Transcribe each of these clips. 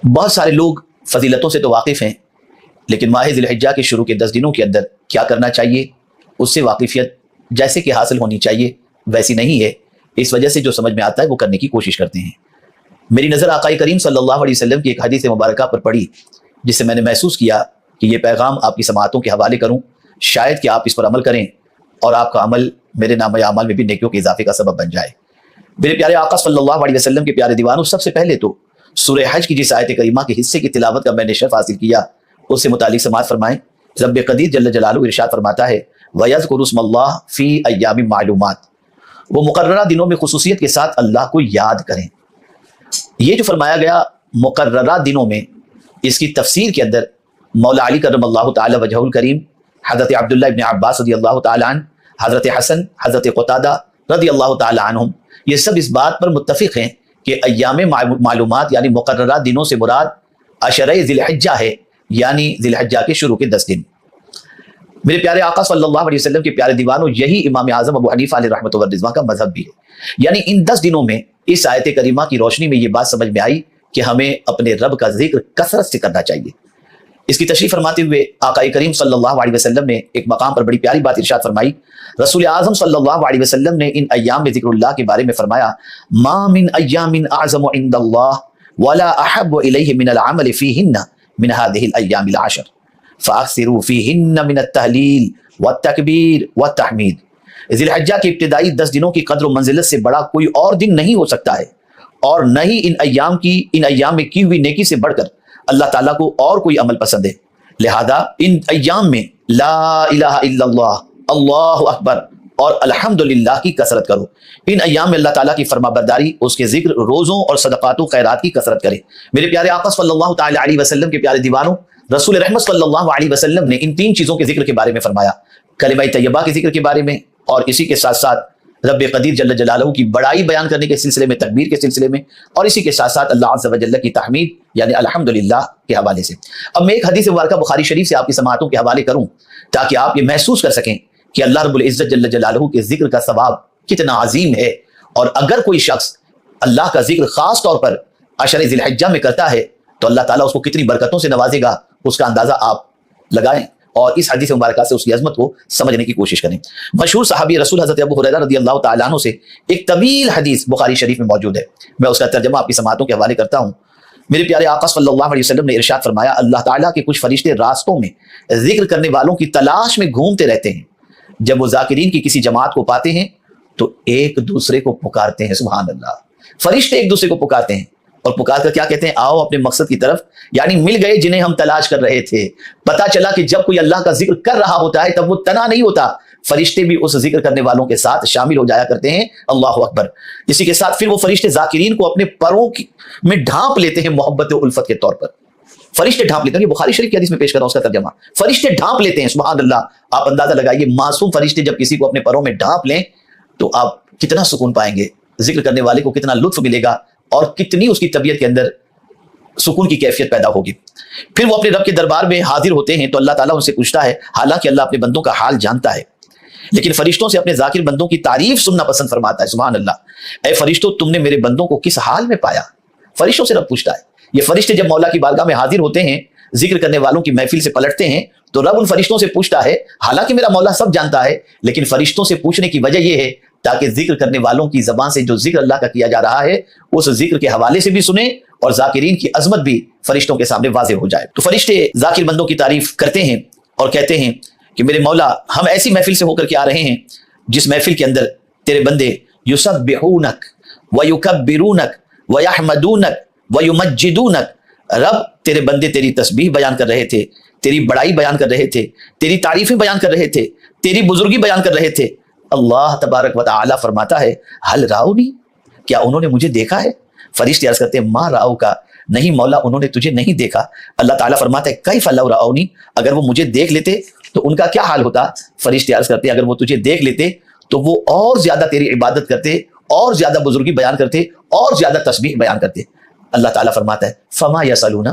بہت سارے لوگ فضیلتوں سے تو واقف ہیں، لیکن ماہ ذی الحجہ کے شروع کے 10 دنوں کے اندر کیا کرنا چاہیے اس سے واقفیت جیسے کہ حاصل ہونی چاہیے ویسی نہیں ہے۔ اس وجہ سے جو سمجھ میں آتا ہے وہ کرنے کی کوشش کرتے ہیں۔ میری نظر آقا کریم صلی اللہ علیہ وسلم کی ایک حدیث مبارکہ پر پڑی، جس سے میں نے محسوس کیا کہ یہ پیغام آپ کی سماعتوں کے حوالے کروں، شاید کہ آپ اس پر عمل کریں اور آپ کا عمل میرے نامہ اعمال میں بھی نیکیوں کے اضافے کا سبب بن جائے۔ میرے پیارے آقا صلی اللہ علیہ وسلم کے پیارے دیوانوں، سب سے پہلے تو سورہ حج کی جس آیت کریمہ کے حصے کی تلاوت کا میں نے شرف حاصل کیا، اس سے متعلق سماعت فرمائیں۔ رب قدیر جل جلالہ ارشاد فرماتا ہے وَيَذْكُرُ اسْمَ اللَّهِ فِي أَيَّامٍ مَعْلُومَاتٍ، وہ مقررہ دنوں میں خصوصیت کے ساتھ اللہ کو یاد کریں۔ یہ جو فرمایا گیا مقررہ دنوں میں، اس کی تفسیر کے اندر مولا علی کرم اللہ تعالی وجہہ الکریم، حضرت عبداللہ ابن عباس رضی اللہ تعالی عنہ، حضرت حسن، حضرت قتادہ رضی اللہ تعالی عنہم، یہ سب اس بات پر متفق ہیں کہ ایام معلومات یعنی مقررہ دنوں سے مراد عشرہ ذی الحجہ ہے، یعنی ذی الحجہ کے شروع کے 10 دن۔ میرے پیارے آقا صلی اللہ علیہ وسلم کے پیارے دیوانوں، یہی امام اعظم ابو حنیفہ علیہ رحمۃ اللہ رضوان کا مذہب بھی ہے۔ یعنی ان 10 دنوں میں اس آیت کریمہ کی روشنی میں یہ بات سمجھ میں آئی کہ ہمیں اپنے رب کا ذکر کثرت سے کرنا چاہیے۔ اس کی تشریح فرماتے ہوئے آقا کریم صلی اللہ علیہ وسلم نے ایک مقام پر بڑی پیاری بات ارشاد فرمائی۔ رسول اعظم صلی اللہ علیہ وسلم نے ان ایام میں ذکر اللہ کے بارے میں فرمایا ما من ایام اعظم عند اللہ ولا احب الیہ من العمل فیہن من هذه الايام العشر فاکثروا فیہن من التہلیل والتکبیر والتحمید۔ ذی الحجہ کے ابتدائی 10 دنوں کی قدر و منزلت سے بڑا کوئی اور دن نہیں ہو سکتا ہے، اور نہ ہی ان ایام میں کی ہوئی نیکی سے بڑھ کر اللہ تعالیٰ کو اور کوئی عمل پسند ہے۔ لہذا ان ایام میں لا الہ الا اللہ، اللہ اکبر اور الحمدللہ کی کثرت کرو۔ ان ایام میں اللہ تعالیٰ کی فرما برداری، اس کے ذکر، روزوں اور صدقات و خیرات کی کثرت کرے۔ میرے پیارے آقا صلی اللہ تعالی علیہ وسلم کے پیارے دیوانوں، رسول رحمت صلی اللہ علیہ وسلم نے ان 3 چیزوں کے ذکر کے بارے میں فرمایا، کلمہ طیبہ کے ذکر کے بارے میں، اور اسی کے ساتھ ساتھ رب قدیر جل جلالہ کی بڑائی بیان کرنے کے سلسلے میں، تکبیر کے سلسلے میں، اور اسی کے ساتھ ساتھ اللہ عز و جل کی تحمید یعنی الحمدللہ کے حوالے سے۔ اب میں ایک حدیث مبارکہ بخاری شریف سے آپ کی سماعتوں کے حوالے کروں تاکہ آپ یہ محسوس کر سکیں کہ اللہ رب العزت جل جلالہ کے ذکر کا ثواب کتنا عظیم ہے، اور اگر کوئی شخص اللہ کا ذکر خاص طور پر عشر ذی الحجہ میں کرتا ہے تو اللہ تعالیٰ اس کو کتنی برکتوں سے نوازے گا، اس کا اندازہ آپ لگائیں اور اس حدیث مبارکہ سے اس کی عظمت کو سمجھنے کی کوشش کریں۔ مشہور صحابی رسول حضرت ابو ہریرہ رضی اللہ تعالیٰ عنہ سے ایک طویل حدیث بخاری شریف میں موجود ہے، میں اس کا ترجمہ آپ کی سماعتوں کے حوالے کرتا ہوں۔ میرے پیارے آقا صلی اللہ علیہ وسلم نے ارشاد فرمایا اللہ تعالیٰ کے کچھ فرشتے راستوں میں ذکر کرنے والوں کی تلاش میں گھومتے رہتے ہیں، جب وہ ذاکرین کی کسی جماعت کو پاتے ہیں تو ایک دوسرے کو پکارتے ہیں۔ سبحان اللہ، فرشتے ایک دوسرے کو پکارتے ہیں اور پکار کر کیا کہتے ہیں؟ آؤ اپنے مقصد کی طرف، یعنی مل گئے جنہیں ہم تلاش کر رہے تھے۔ پتا چلا کہ جب کوئی اللہ کا ذکر کر رہا ہوتا ہے تب وہ تنہا نہیں ہوتا، فرشتے بھی اس ذکر کرنے والوں کے ساتھ شامل ہو جایا کرتے ہیں۔ اللہ اکبر۔ اسی کے ساتھ پھر وہ فرشتے ذاکرین کو اپنے پروں میں ڈھانپ لیتے ہیں محبت و الفت کے طور پر۔ فرشتے ڈھانپ لیتے ہیں، یہ بخاری شریف کی حدیث میں پیش کر رہا ہوں اس کا ترجمہ۔ فرشتے ڈھانپ لیتے ہیں، سبحان اللہ۔ آپ اندازہ لگائیے، معصوم فرشتے جب کسی کو اپنے پروں میں ڈھانپ لیں تو آپ کتنا سکون پائیں گے، ذکر کرنے والے کو کتنا لطف ملے گا، اور کتنی اس کی طبیعت کے اندر سکون کی کیفیت پیدا ہوگی۔ پھر وہ اپنے رب کے دربار میں حاضر ہوتے ہیں تو اللہ تعالیٰ ان سے پوچھتا ہے، حالانکہ اللہ اپنے بندوں کا حال جانتا ہے، لیکن فرشتوں سے اپنے ذاکر بندوں کی تعریف سننا پسند فرماتا ہے۔ سبحان اللہ، اے فرشتوں تم نے میرے بندوں کو کس حال میں پایا؟ فرشتوں سے رب پوچھتا ہے۔ یہ فرشتے جب مولا کی بارگاہ میں حاضر ہوتے ہیں، ذکر کرنے والوں کی محفل سے پلٹتے ہیں تو رب ان فرشتوں سے پوچھتا ہے، حالانکہ میرا مولا سب جانتا ہے، لیکن فرشتوں سے پوچھنے کی وجہ یہ ہے تاکہ ذکر کرنے والوں کی زبان سے جو ذکر اللہ کا کیا جا رہا ہے اس ذکر کے حوالے سے بھی سنیں، اور ذاکرین کی عظمت بھی فرشتوں کے سامنے واضح ہو جائے۔ تو فرشتے ذاکر بندوں کی تعریف کرتے ہیں اور کہتے ہیں کہ میرے مولا ہم ایسی محفل سے ہو کر کے آ رہے ہیں جس محفل کے اندر تیرے بندے یسبحونک ویکبرونک ویحمدونک ویمجدونک، رب تیرے بندے تیری تسبیح بیان کر رہے تھے، تیری بڑائی بیان کر رہے تھے، تیری تعریفیں بیان کر رہے تھے، تیری بزرگی بیان کر رہے تھے۔ اللہ تبارک و تعالی فرماتا ہے حل راؤنی، کیا انہوں نے مجھے دیکھا ہے؟ فرشتے عرض کرتے ہیں ما راؤ کا، نہیں مولا انہوں نے تجھے نہیں دیکھا۔ اللہ تعالیٰ فرماتا ہے کیف لو راؤنی، اگر وہ مجھے دیکھ لیتے تو ان کا کیا حال ہوتا؟ فرشتے عرض کرتے ہیں اگر وہ تجھے دیکھ لیتے تو وہ اور زیادہ تیری عبادت کرتے، اور زیادہ بزرگی بیان کرتے، اور زیادہ تسبیح بیان کرتے۔ اللہ تعالیٰ فرماتا ہے فما یسألون،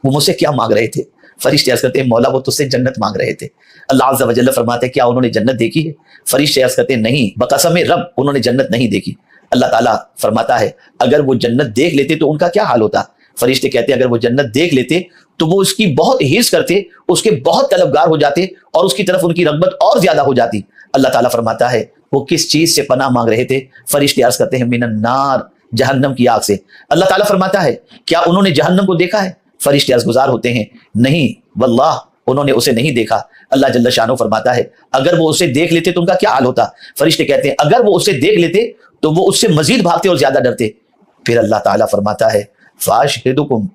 وہ مجھ سے کیا مانگ رہے تھے؟ فرشتے عرض کرتے ہیں مولا وہ تجھ سے جنت مانگ رہے تھے۔ اللہ عز و جل فرماتے ہیں کیا انہوں نے جنت دیکھی ہے؟ فرشتے عرض کرتے ہیں نہیں، بقسم رب انہوں نے جنت نہیں دیکھی۔ اللہ تعالیٰ فرماتا ہے اگر وہ جنت دیکھ لیتے تو ان کا کیا حال ہوتا؟ فرشتے کہتے ہیں اگر وہ جنت دیکھ لیتے تو وہ اس کی بہت حرص کرتے، اس کے بہت طلبگار ہو جاتے اور اس کی طرف ان کی رغبت اور زیادہ ہو جاتی۔ اللہ تعالیٰ فرماتا ہے وہ کس چیز سے پناہ مانگ رہے تھے؟ فرشتے عرض کرتے ہیں من النار، جہنم کی آگ سے۔ اللہ تعالیٰ فرماتا ہے کیا انہوں نے جہنم کو دیکھا ہے؟ فرشتے عرض گزار ہوتے ہیں نہیں واللہ انہوں نے اسے نہیں دیکھا۔ اللہ جل شانہ فرماتا ہے اگر وہ اسے دیکھ لیتے تو ان کا کیا حال ہوتا؟ فرشتے کہتے ہیں اگر وہ اسے دیکھ لیتے تو وہ اس سے مزید بھاگتے اور زیادہ ڈرتے۔ پھر اللہ تعالیٰ فرماتا ہے فاشہدکم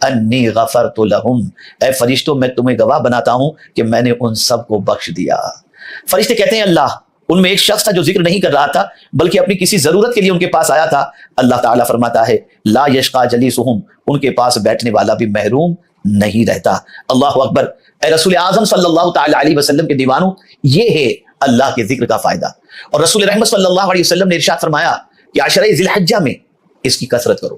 انی غفرت لہم، اے فرشتوں میں تمہیں گواہ بناتا ہوں کہ میں نے ان سب کو بخش دیا۔ فرشتے کہتے ہیں اللہ ان میں ایک شخص تھا جو ذکر نہیں کر رہا تھا بلکہ اپنی کسی ضرورت کے لیے ان کے پاس آیا تھا۔ اللہ تعالیٰ فرماتا ہے لا یشقى جلیسہم، ان کے پاس بیٹھنے والا بھی محروم نہیں رہتا۔ اللہ اکبر۔ اے رسول اعظم صلی اللہ تعالی علیہ وسلم کے دیوانوں، یہ ہے اللہ کے ذکر کا فائدہ۔ اور رسول رحمت صلی اللہ علیہ وسلم نے ارشاد فرمایا کہ عشرہ ذی الحجہ میں اس کی کثرت کرو،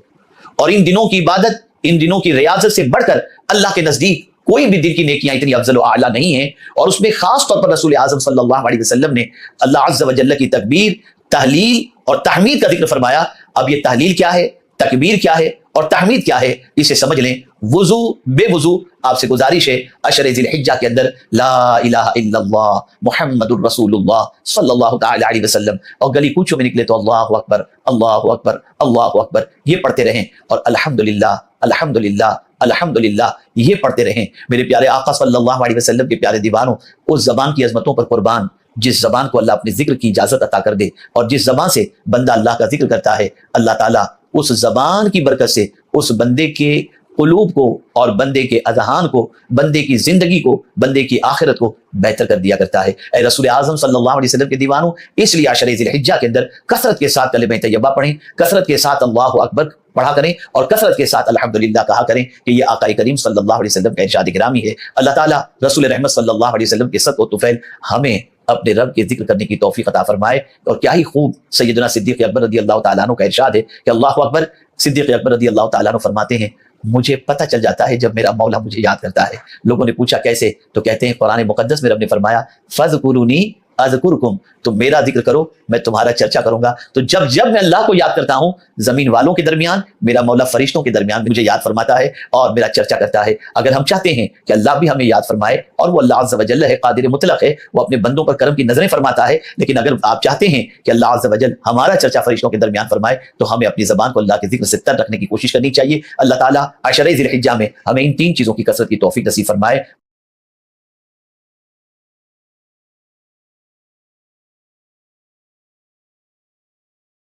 اور ان دنوں کی عبادت، ان دنوں کی ریاضت سے بڑھ کر اللہ کے نزدیک کوئی بھی دل کی نیکیاں اتنی افضل و اعلیٰ نہیں ہیں۔ اور اس میں خاص طور پر رسول اعظم صلی اللہ علیہ وسلم نے اللہ عز و جل کی تکبیر، تحلیل اور تحمید کا ذکر فرمایا۔ اب یہ تحلیل کیا ہے، تکبیر کیا ہے اور تحمید کیا ہے، اسے سمجھ لیں۔ وضو بے وضو آپ سے گزارش ہے عشر ذی الحجہ کے اندر لا الہ الا اللہ محمد الرسول اللہ صلی اللہ تعالی علیہ وسلم، اور گلی کوچوں میں نکلے تو اللہ اکبر اللہ اکبر اللہ اکبر یہ پڑھتے رہیں، اور الحمدللہ الحمدللہ الحمدللہ یہ پڑھتے رہیں۔ میرے پیارے آقا صلی اللہ علیہ وسلم کے پیارے دیوانوں، اس زبان کی عظمتوں پر قربان جس زبان کو اللہ اپنے ذکر کی اجازت عطا کر دے، اور جس زبان سے بندہ اللہ کا ذکر کرتا ہے، اللہ تعالیٰ اس زبان کی برکت سے اس بندے کے قلوب کو اور بندے کے اذہان کو، بندے کی زندگی کو، بندے کی آخرت کو بہتر کر دیا کرتا ہے۔ اے رسول اعظم صلی اللہ علیہ وسلم کے دیوانوں، اس لیے عشر ذی الحجہ کے اندر کثرت کے ساتھ کلمہ طیبہ پڑھیں، کثرت کے ساتھ اللہ اکبر پڑھا کریں، اور کثرت کے ساتھ الحمدللہ کہا کریں کہ یہ آقا کریم صلی اللہ علیہ وسلم کا ارشاد گرامی ہے۔ اللہ تعالیٰ رسول رحمت صلی اللہ علیہ وسلم کے صدق و طفیل ہمیں اپنے رب کے ذکر کرنے کی توفیق عطا فرمائے۔ اور کیا ہی خوب سیدنا صدیق اکبر رضی اللہ تعالیٰ عنہ کا ارشاد ہے کہ اللہ اکبر، صدیق اکبر رضی اللہ تعالیٰ عنہ فرماتے ہیں مجھے پتہ چل جاتا ہے جب میرا مولا مجھے یاد کرتا ہے۔ لوگوں نے پوچھا کیسے؟ تو کہتے ہیں قرآن مقدس میں رب نے فرمایا فَاذْكُرُونِي اذکرکم، تم میرا ذکر کرو میں تمہارا چرچا کروں گا۔ تو جب میں اللہ کو یاد کرتا ہوں، زمین والوں کے درمیان، میرا مولا فرشتوں کے درمیان مجھے یاد فرماتا ہے اور میرا چرچا کرتا ہے۔ اگر ہم چاہتے ہیں کہ اللہ بھی ہمیں یاد فرمائے، اور وہ اللہ عز و جل ہے، قادر مطلق ہے، وہ اپنے بندوں پر کرم کی نظریں فرماتا ہے، لیکن اگر آپ چاہتے ہیں کہ اللہ عز و جل ہمارا چرچا فرشتوں کے درمیان فرمائے تو ہمیں اپنی زبان کو اللہ کے ذکر سے تر رکھنے کی کوشش کرنی چاہیے۔ اللہ تعالیٰ عشرہ ذی الحجہ میں ہمیں ان تین چیزوں کی کثرت کی توفیق نصیب فرمائے۔